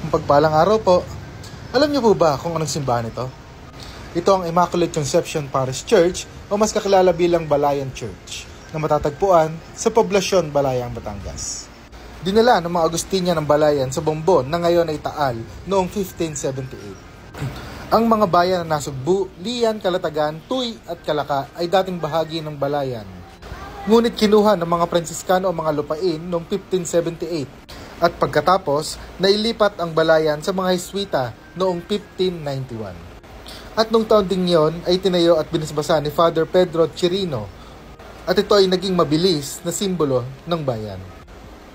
Pagpalang araw po. Alam niyo po ba kung anong simbahan ito? Ito ang Immaculate Conception Parish Church o mas kakilala bilang Balayan Church na matatagpuan sa poblasyon Balayang, Batangas. Dinala ng mga Agustinian ng Balayan sa Bombon na ngayon ay Taal noong 1578. Ang mga bayan na Nasugbu, Lian, Calatagan, Tuy at Calaca ay dating bahagi ng Balayan. Ngunit kinuha ng mga Pransiskano ang mga lupain noong 1578. At pagkatapos, nailipat ang Balayan sa mga Hiswita noong 1591. At nung taon ding yon ay tinayo at binisbasa ni Father Pedro Chirino. At ito ay naging mabilis na simbolo ng bayan.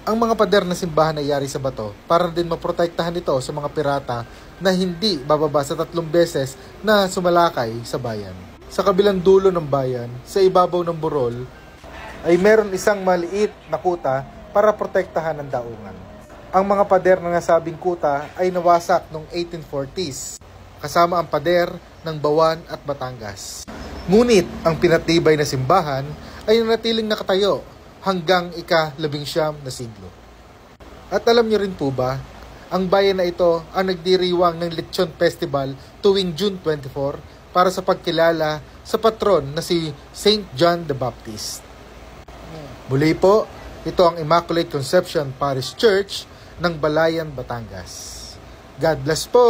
Ang mga pader na simbahan ay yari sa bato para din maprotektahan ito sa mga pirata na hindi bababa sa 3 beses na sumalakay sa bayan. Sa kabilang dulo ng bayan, sa ibabaw ng burol, ay meron isang maliit na kuta para protektahan ang daungan. Ang mga pader na nasabing kuta ay nawasak noong 1840s, kasama ang pader ng Bawan at Batangas. Ngunit ang pinatibay na simbahan ay nanatiling nakatayo hanggang ika-19 na siglo. At alam niyo rin po ba, ang bayan na ito ang nagdiriwang ng Lechon Festival tuwing June 24 para sa pagkilala sa patron na si Saint John the Baptist. Muli po, ito ang Immaculate Conception Parish Church ng Balayan, Batangas. God bless po!